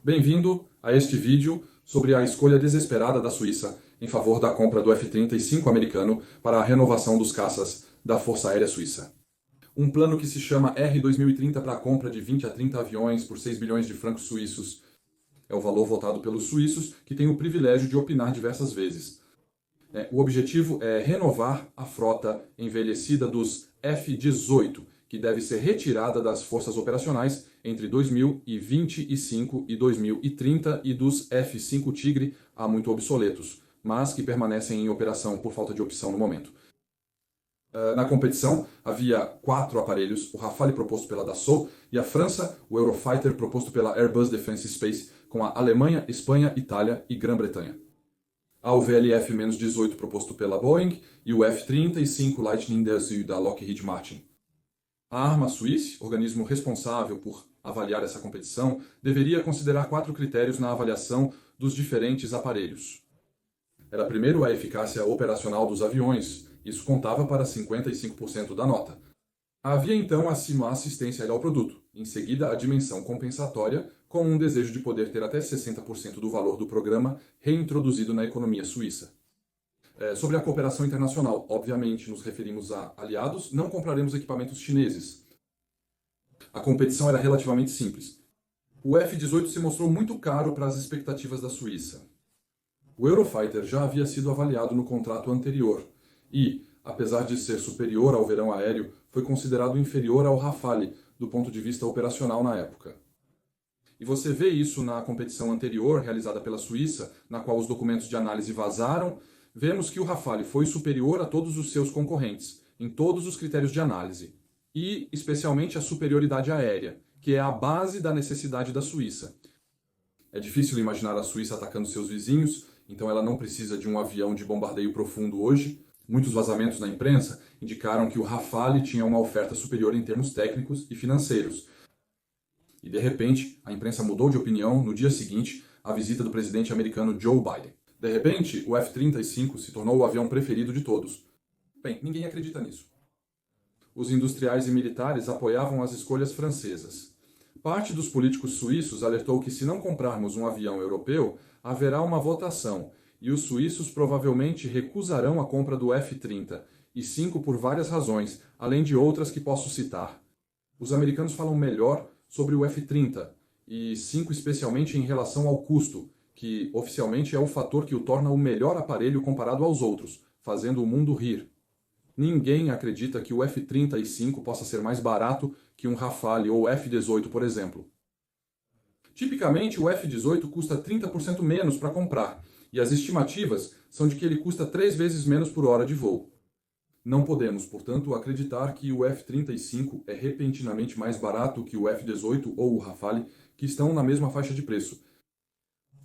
Bem-vindo a este vídeo sobre a escolha desesperada da Suíça em favor da compra do F-35 americano para a renovação dos caças da Força Aérea Suíça. Um plano que se chama R2030 para a compra de 20 a 30 aviões por 6 bilhões de francos suíços. É o valor votado pelos suíços, que têm o privilégio de opinar diversas vezes. O objetivo é renovar a frota envelhecida dos F-18, que deve ser retirada das forças operacionais entre 2025 e 2030 e dos F-5 Tigre, há muito obsoletos, mas que permanecem em operação por falta de opção no momento. Na competição, havia 4 aparelhos, o Rafale proposto pela Dassault e a França, o Eurofighter proposto pela Airbus Defence Space, com a Alemanha, Espanha, Itália e Grã-Bretanha. Há o VLF-18 proposto pela Boeing e o F-35 Lightning II da Lockheed Martin. A Arma Suisse, organismo responsável por avaliar essa competição, deveria considerar 4 critérios na avaliação dos diferentes aparelhos. Era primeiro a eficácia operacional dos aviões, isso contava para 55% da nota. Havia então a assistência ao produto, em seguida a dimensão compensatória, com um desejo de poder ter até 60% do valor do programa reintroduzido na economia suíça. Sobre a cooperação internacional, obviamente nos referimos a aliados, não compraremos equipamentos chineses. A competição era relativamente simples. O F-18 se mostrou muito caro para as expectativas da Suíça. O Eurofighter já havia sido avaliado no contrato anterior e, apesar de ser superior ao verão aéreo, foi considerado inferior ao Rafale, do ponto de vista operacional na época. E você vê isso na competição anterior, realizada pela Suíça, na qual os documentos de análise vazaram. Vemos que o Rafale foi superior a todos os seus concorrentes, em todos os critérios de análise, e especialmente a superioridade aérea, que é a base da necessidade da Suíça. É difícil imaginar a Suíça atacando seus vizinhos, então ela não precisa de um avião de bombardeio profundo hoje. Muitos vazamentos na imprensa indicaram que o Rafale tinha uma oferta superior em termos técnicos e financeiros. E de repente, a imprensa mudou de opinião no dia seguinte à visita do presidente americano Joe Biden. De repente, o F-35 se tornou o avião preferido de todos. Bem, ninguém acredita nisso. Os industriais e militares apoiavam as escolhas francesas. Parte dos políticos suíços alertou que se não comprarmos um avião europeu, haverá uma votação, e os suíços provavelmente recusarão a compra do F-30, e 5 por várias razões, além de outras que posso citar. Os americanos falam melhor sobre o F-30, e 5 especialmente em relação ao custo, que oficialmente é o fator que o torna o melhor aparelho comparado aos outros, fazendo o mundo rir. Ninguém acredita que o F-35 possa ser mais barato que um Rafale ou F-18, por exemplo. Tipicamente, o F-18 custa 30% menos para comprar, e as estimativas são de que ele custa 3 vezes menos por hora de voo. Não podemos, portanto, acreditar que o F-35 é repentinamente mais barato que o F-18 ou o Rafale, que estão na mesma faixa de preço.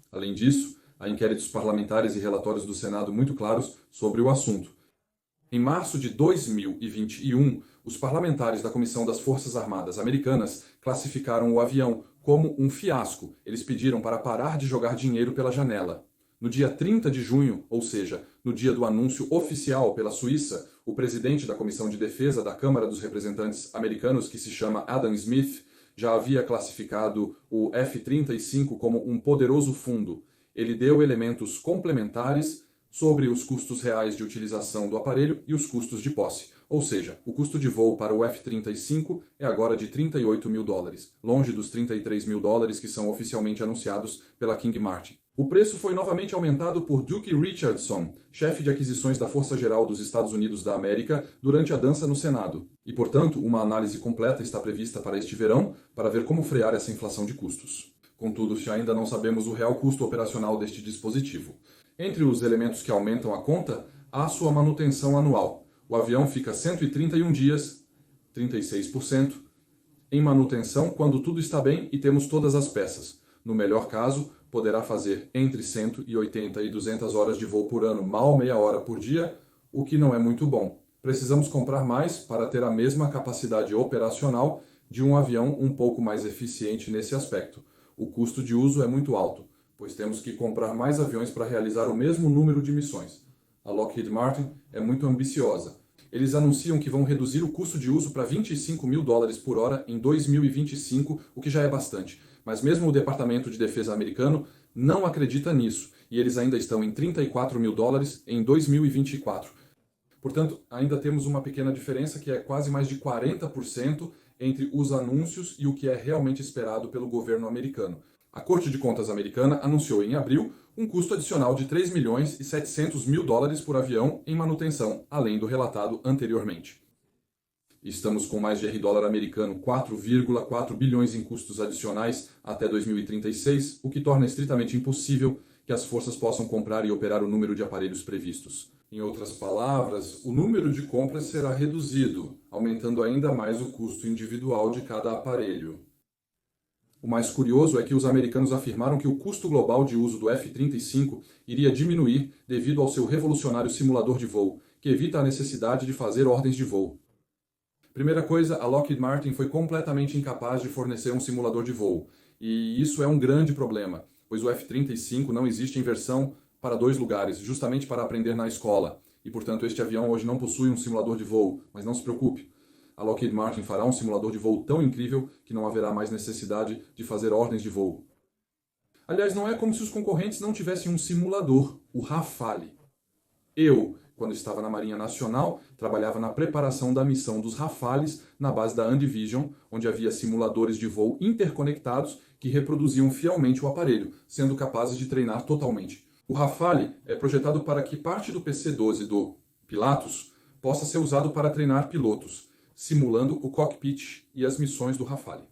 Além disso, há inquéritos parlamentares e relatórios do Senado muito claros sobre o assunto. Em março de 2021, os parlamentares da Comissão das Forças Armadas Americanas classificaram o avião como um fiasco. Eles pediram para parar de jogar dinheiro pela janela. No dia 30 de junho, ou seja, no dia do anúncio oficial pela Suíça, o presidente da Comissão de Defesa da Câmara dos Representantes americanos, que se chama Adam Smith, já havia classificado o F-35 como um poderoso fundo. Ele deu elementos complementares sobre os custos reais de utilização do aparelho e os custos de posse. Ou seja, o custo de voo para o F-35 é agora de $38 mil, longe dos $33 mil que são oficialmente anunciados pela King Martin. O preço foi novamente aumentado por Duke Richardson, chefe de aquisições da Força Geral dos Estados Unidos da América, durante a dança no Senado. E, portanto, uma análise completa está prevista para este verão para ver como frear essa inflação de custos. Contudo, ainda não sabemos o real custo operacional deste dispositivo. Entre os elementos que aumentam a conta, há sua manutenção anual. O avião fica 131 dias, 36%, em manutenção quando tudo está bem e temos todas as peças. No melhor caso, poderá fazer entre 180 e 200 horas de voo por ano, mal meia hora por dia, o que não é muito bom. Precisamos comprar mais para ter a mesma capacidade operacional de um avião um pouco mais eficiente nesse aspecto. O custo de uso é muito alto, pois temos que comprar mais aviões para realizar o mesmo número de missões. A Lockheed Martin é muito ambiciosa. Eles anunciam que vão reduzir o custo de uso para $25 mil por hora em 2025, o que já é bastante. Mas mesmo o Departamento de Defesa americano não acredita nisso, e eles ainda estão em 34 mil dólares em 2024. Portanto, ainda temos uma pequena diferença que é quase mais de 40% entre os anúncios e o que é realmente esperado pelo governo americano. A Corte de Contas americana anunciou em abril um custo adicional de 3 milhões e 700 mil dólares por avião em manutenção, além do relatado anteriormente. Estamos com mais de dólar americano 4,4 bilhões em custos adicionais até 2036, o que torna estritamente impossível que as forças possam comprar e operar o número de aparelhos previstos. Em outras palavras, o número de compras será reduzido, aumentando ainda mais o custo individual de cada aparelho. O mais curioso é que os americanos afirmaram que o custo global de uso do F-35 iria diminuir devido ao seu revolucionário simulador de voo, que evita a necessidade de fazer ordens de voo. Primeira coisa, a Lockheed Martin foi completamente incapaz de fornecer um simulador de voo, e isso é um grande problema, pois o F-35 não existe em versão para 2 lugares, justamente para aprender na escola, e portanto este avião hoje não possui um simulador de voo, mas não se preocupe. A Lockheed Martin fará um simulador de voo tão incrível que não haverá mais necessidade de fazer ordens de voo. Aliás, não é como se os concorrentes não tivessem um simulador, o Rafale. Quando estava na Marinha Nacional, trabalhava na preparação da missão dos Rafales na base da Andivision, onde havia simuladores de voo interconectados que reproduziam fielmente o aparelho, sendo capazes de treinar totalmente. O Rafale é projetado para que parte do PC-12 do Pilatus possa ser usado para treinar pilotos, simulando o cockpit e as missões do Rafale.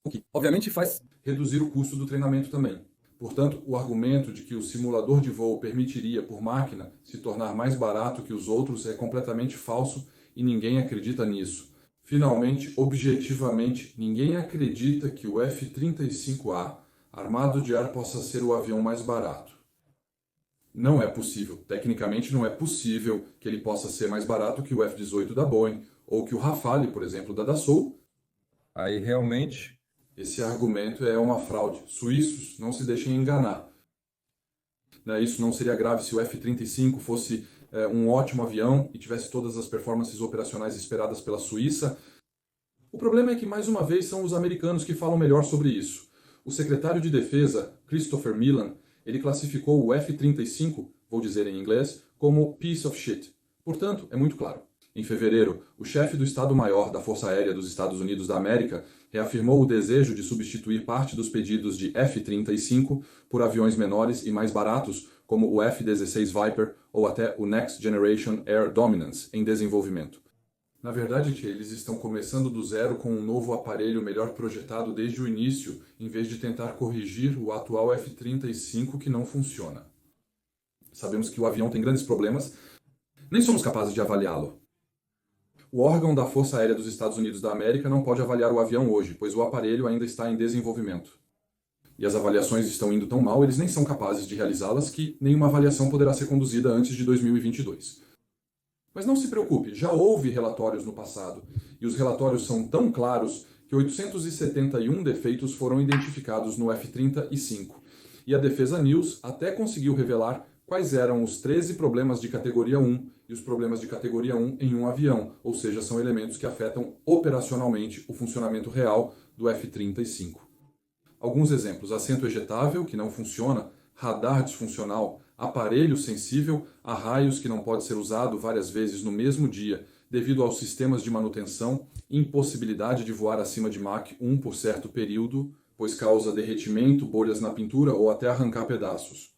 O que, obviamente, faz reduzir o custo do treinamento também. Portanto, o argumento de que o simulador de voo permitiria, por máquina, se tornar mais barato que os outros é completamente falso e ninguém acredita nisso. Finalmente, objetivamente, ninguém acredita que o F-35A, armado de ar, possa ser o avião mais barato. Não é possível. Tecnicamente, não é possível que ele possa ser mais barato que o F-18 da Boeing, ou que o Rafale, por exemplo, da Dassault. Aí realmente, Esse argumento é uma fraude. Suíços, não se deixem enganar. Isso não seria grave se o F-35 fosse um ótimo avião e tivesse todas as performances operacionais esperadas pela Suíça. O problema é que, mais uma vez, são os americanos que falam melhor sobre isso. O secretário de Defesa, Christopher Millan, ele classificou o F-35, vou dizer em inglês, como piece of shit. Portanto, é muito claro. Em fevereiro, o chefe do Estado-Maior da Força Aérea dos Estados Unidos da América reafirmou o desejo de substituir parte dos pedidos de F-35 por aviões menores e mais baratos, como o F-16 Viper ou até o Next Generation Air Dominance, em desenvolvimento. Na verdade, eles estão começando do zero com um novo aparelho melhor projetado desde o início, em vez de tentar corrigir o atual F-35 que não funciona. Sabemos que o avião tem grandes problemas, nem somos capazes de avaliá-lo. O órgão da Força Aérea dos Estados Unidos da América não pode avaliar o avião hoje, pois o aparelho ainda está em desenvolvimento. E as avaliações estão indo tão mal, eles nem são capazes de realizá-las, que nenhuma avaliação poderá ser conduzida antes de 2022. Mas não se preocupe, já houve relatórios no passado, e os relatórios são tão claros que 871 defeitos foram identificados no F-35. E a Defesa News até conseguiu revelar quais eram os 13 problemas de categoria 1 e os problemas de categoria 1 em um avião, ou seja, são elementos que afetam operacionalmente o funcionamento real do F-35. Alguns exemplos: assento ejetável, que não funciona, radar disfuncional, aparelho sensível a raios que não pode ser usado várias vezes no mesmo dia devido aos sistemas de manutenção, impossibilidade de voar acima de Mach 1 por certo período, pois causa derretimento, bolhas na pintura ou até arrancar pedaços.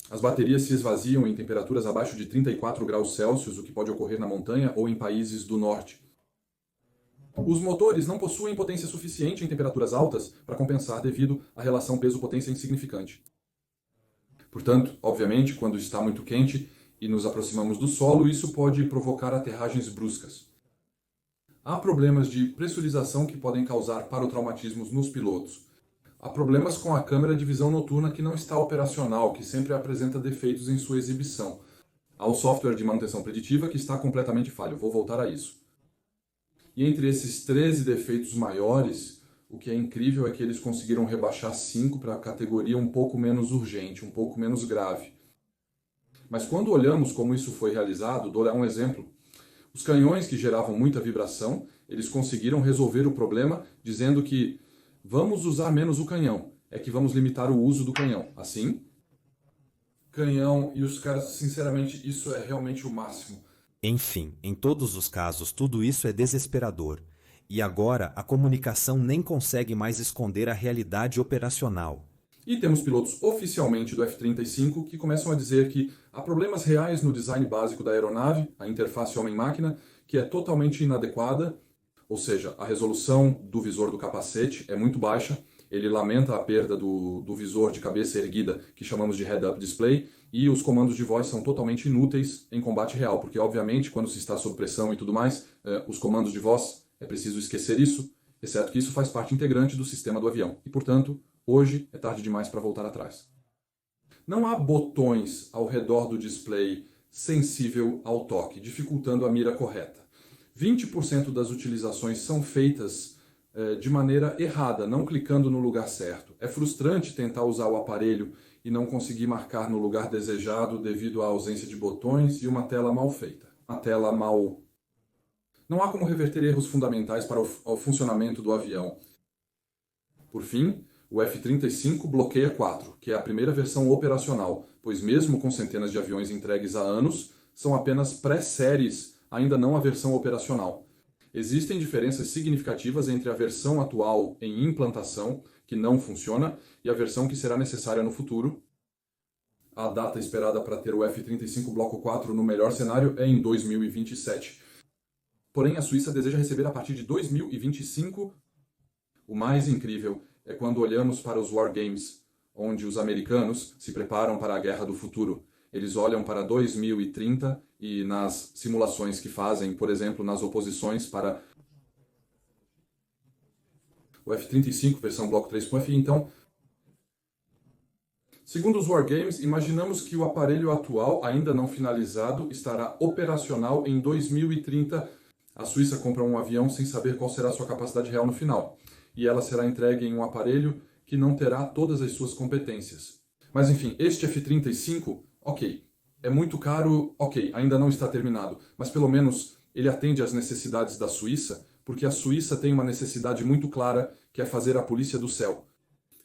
As baterias se esvaziam em temperaturas abaixo de 34 graus Celsius, o que pode ocorrer na montanha ou em países do norte. Os motores não possuem potência suficiente em temperaturas altas para compensar devido à relação peso-potência insignificante. Portanto, obviamente, quando está muito quente e nos aproximamos do solo, isso pode provocar aterragens bruscas. Há problemas de pressurização que podem causar parotraumatismos nos pilotos. Há problemas com a câmera de visão noturna que não está operacional, que sempre apresenta defeitos em sua exibição. Há o software de manutenção preditiva que está completamente falho, vou voltar a isso. E entre esses 13 defeitos maiores, o que é incrível é que eles conseguiram rebaixar 5 para a categoria um pouco menos urgente, um pouco menos grave. Mas quando olhamos como isso foi realizado, dou um exemplo. Os canhões que geravam muita vibração, eles conseguiram resolver o problema dizendo que Vamos usar menos o canhão. É que vamos limitar o uso do canhão. Assim, canhão e os caras, sinceramente, isso é realmente o máximo. Enfim, em todos os casos, tudo isso é desesperador. E agora a comunicação nem consegue mais esconder a realidade operacional. E temos pilotos oficialmente do F-35 que começam a dizer que há problemas reais no design básico da aeronave, a interface homem-máquina, que é totalmente inadequada, ou seja, a resolução do visor do capacete é muito baixa, ele lamenta a perda do visor de cabeça erguida, que chamamos de head-up display, e os comandos de voz são totalmente inúteis em combate real, porque obviamente quando se está sob pressão e tudo mais, os comandos de voz, é preciso esquecer isso, exceto que isso faz parte integrante do sistema do avião, e portanto, hoje é tarde demais para voltar atrás. Não há botões ao redor do display sensível ao toque, dificultando a mira correta. 20% das utilizações são feitas de maneira errada, não clicando no lugar certo. É frustrante tentar usar o aparelho e não conseguir marcar no lugar desejado devido à ausência de botões e uma tela mal feita. Uma tela mal... Não há como reverter erros fundamentais para o funcionamento do avião. Por fim, o F-35 bloqueia 4, que é a primeira versão operacional, pois mesmo com centenas de aviões entregues há anos, são apenas pré-séries, ainda não a versão operacional. Existem diferenças significativas entre a versão atual em implantação, que não funciona, e a versão que será necessária no futuro. A data esperada para ter o F-35 Bloco 4 no melhor cenário é em 2027. Porém, a Suíça deseja receber a partir de 2025. O mais incrível é quando olhamos para os Wargames, onde os americanos se preparam para a guerra do futuro. Eles olham para 2030 e nas simulações que fazem, por exemplo, nas oposições para o F-35, versão Bloco 3.F, então, segundo os Wargames, imaginamos que o aparelho atual, ainda não finalizado, estará operacional em 2030. A Suíça compra um avião sem saber qual será a sua capacidade real no final, e ela será entregue em um aparelho que não terá todas as suas competências. Mas enfim, este F-35, ok, é muito caro, ok, ainda não está terminado, mas pelo menos ele atende às necessidades da Suíça, porque a Suíça tem uma necessidade muito clara, que é fazer a polícia do céu.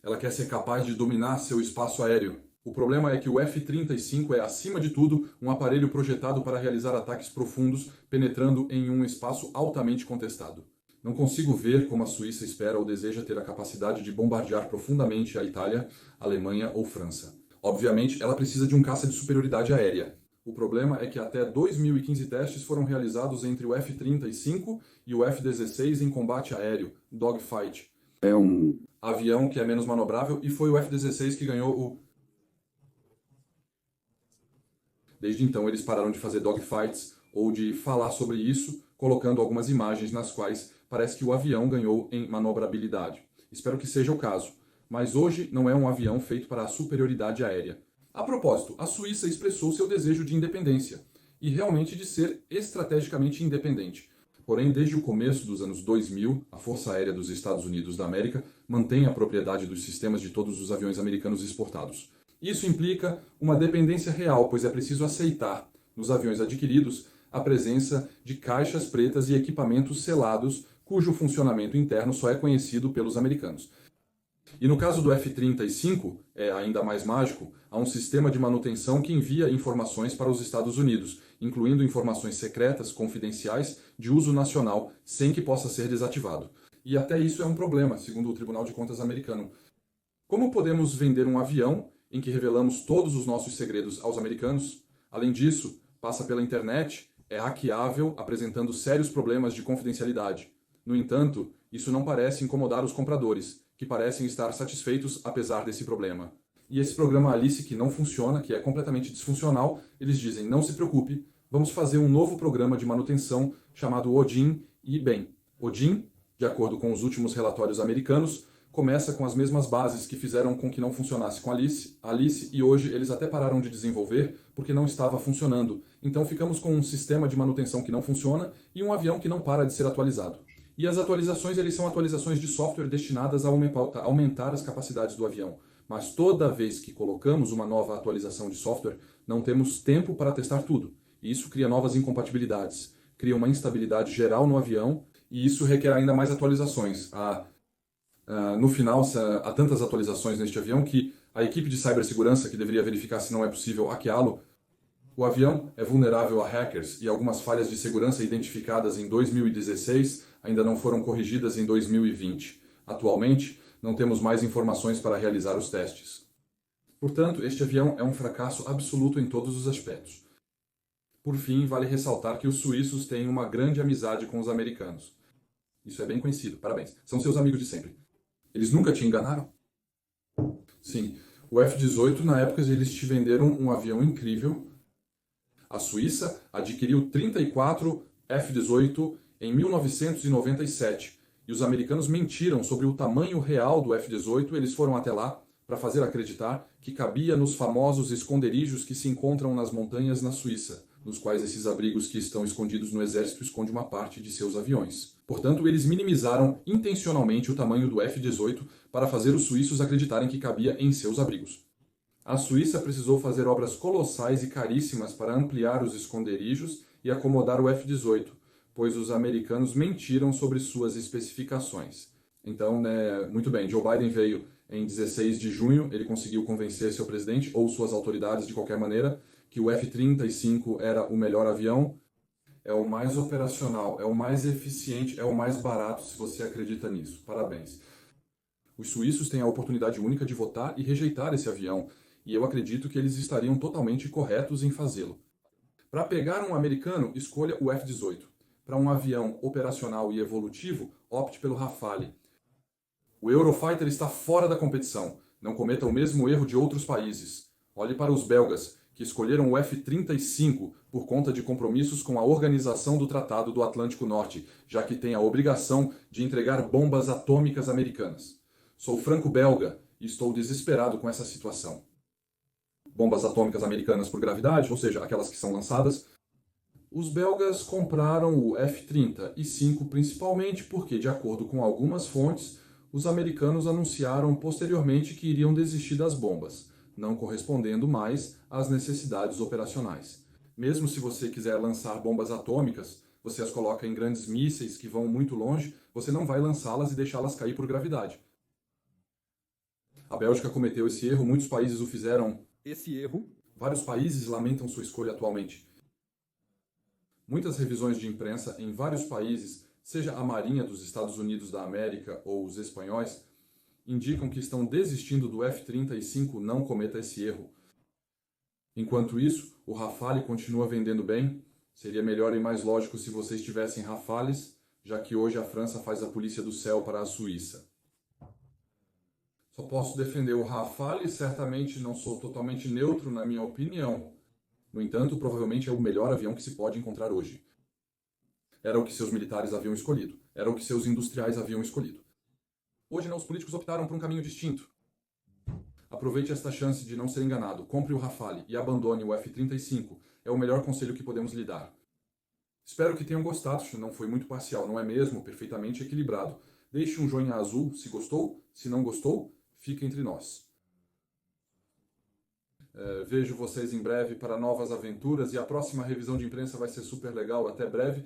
Ela quer ser capaz de dominar seu espaço aéreo. O problema é que o F-35 é, acima de tudo, um aparelho projetado para realizar ataques profundos, penetrando em um espaço altamente contestado. Não consigo ver como a Suíça espera ou deseja ter a capacidade de bombardear profundamente a Itália, Alemanha ou França. Obviamente, ela precisa de um caça de superioridade aérea. O problema é que até 2015 testes foram realizados entre o F-35 e o F-16 em combate aéreo, dogfight. É um avião que é menos manobrável e foi o F-16 que ganhou o... Desde então, eles pararam de fazer dogfights ou de falar sobre isso, colocando algumas imagens nas quais parece que o avião ganhou em manobrabilidade. Espero que seja o caso, mas hoje não é um avião feito para a superioridade aérea. A propósito, a Suíça expressou seu desejo de independência, e realmente de ser estrategicamente independente. Porém, desde o começo dos anos 2000, a Força Aérea dos Estados Unidos da América mantém a propriedade dos sistemas de todos os aviões americanos exportados. Isso implica uma dependência real, pois é preciso aceitar, nos aviões adquiridos, a presença de caixas pretas e equipamentos selados, cujo funcionamento interno só é conhecido pelos americanos. E no caso do F-35, é ainda mais mágico, há um sistema de manutenção que envia informações para os Estados Unidos, incluindo informações secretas, confidenciais, de uso nacional, sem que possa ser desativado. E até isso é um problema, segundo o Tribunal de Contas americano. Como podemos vender um avião em que revelamos todos os nossos segredos aos americanos? Além disso, passa pela internet, é hackeável, apresentando sérios problemas de confidencialidade. No entanto, isso não parece incomodar os compradores, que parecem estar satisfeitos apesar desse problema. E esse programa Alice, que não funciona, que é completamente disfuncional, eles dizem, não se preocupe, vamos fazer um novo programa de manutenção chamado Odin, e bem, Odin, de acordo com os últimos relatórios americanos, começa com as mesmas bases que fizeram com que não funcionasse com Alice, e hoje eles até pararam de desenvolver porque não estava funcionando. Então ficamos com um sistema de manutenção que não funciona e um avião que não para de ser atualizado. E as atualizações, eles são atualizações de software destinadas a aumentar as capacidades do avião. Mas toda vez que colocamos uma nova atualização de software, não temos tempo para testar tudo. E isso cria novas incompatibilidades, cria uma instabilidade geral no avião, e isso requer ainda mais atualizações. No final, há tantas atualizações neste avião que a equipe de cibersegurança, que deveria verificar se não é possível hackeá-lo, o avião é vulnerável a hackers e algumas falhas de segurança identificadas em 2016 ainda não foram corrigidas em 2020. Atualmente, não temos mais informações para realizar os testes. Portanto, este avião é um fracasso absoluto em todos os aspectos. Por fim, vale ressaltar que os suíços têm uma grande amizade com os americanos. Isso é bem conhecido, parabéns. São seus amigos de sempre. Eles nunca te enganaram? Sim, o F-18, na época, eles te venderam um avião incrível. A Suíça adquiriu 34 F-18 em 1997 e os americanos mentiram sobre o tamanho real do F-18. Eles foram até lá para fazer acreditar que cabia nos famosos esconderijos que se encontram nas montanhas na Suíça, nos quais esses abrigos que estão escondidos no exército escondem uma parte de seus aviões. Portanto, eles minimizaram intencionalmente o tamanho do F-18 para fazer os suíços acreditarem que cabia em seus abrigos. A Suíça precisou fazer obras colossais e caríssimas para ampliar os esconderijos e acomodar o F-18, pois os americanos mentiram sobre suas especificações. Então, muito bem, Joe Biden veio em 16 de junho, ele conseguiu convencer seu presidente, ou suas autoridades de qualquer maneira, que o F-35 era o melhor avião, é o mais operacional, é o mais eficiente, é o mais barato, se você acredita nisso. Parabéns. Os suíços têm a oportunidade única de votar e rejeitar esse avião, e eu acredito que eles estariam totalmente corretos em fazê-lo. Para pegar um americano, escolha o F-18. Para um avião operacional e evolutivo, opte pelo Rafale. O Eurofighter está fora da competição. Não cometa o mesmo erro de outros países. Olhe para os belgas, que escolheram o F-35 por conta de compromissos com a Organização do Tratado do Atlântico Norte, já que tem a obrigação de entregar bombas atômicas americanas. Sou franco-belga e estou desesperado com essa situação. Bombas atômicas americanas por gravidade, ou seja, aquelas que são lançadas. Os belgas compraram o F-35 principalmente porque, de acordo com algumas fontes, os americanos anunciaram posteriormente que iriam desistir das bombas, não correspondendo mais às necessidades operacionais. Mesmo se você quiser lançar bombas atômicas, você as coloca em grandes mísseis que vão muito longe, você não vai lançá-las e deixá-las cair por gravidade. A Bélgica cometeu esse erro, muitos países o fizeram. Vários países lamentam sua escolha atualmente. Muitas revisões de imprensa em vários países, seja a Marinha dos Estados Unidos da América ou os espanhóis, indicam que estão desistindo do F-35. Não cometa esse erro. Enquanto isso, o Rafale continua vendendo bem. Seria melhor e mais lógico se vocês tivessem Rafales, já que hoje a França faz a polícia do céu para a Suíça. Só posso defender o Rafale, certamente não sou totalmente neutro na minha opinião. No entanto, provavelmente é o melhor avião que se pode encontrar hoje. Era o que seus militares haviam escolhido. Era o que seus industriais haviam escolhido. Hoje, os políticos optaram por um caminho distinto. Aproveite esta chance de não ser enganado. Compre o Rafale e abandone o F-35. É o melhor conselho que podemos lhe dar. Espero que tenham gostado. Não foi muito parcial, não é mesmo? Perfeitamente equilibrado. Deixe um joinha azul se gostou. Se não gostou, fica entre nós. Vejo vocês em breve para novas aventuras e a próxima revisão de imprensa vai ser super legal. Até breve.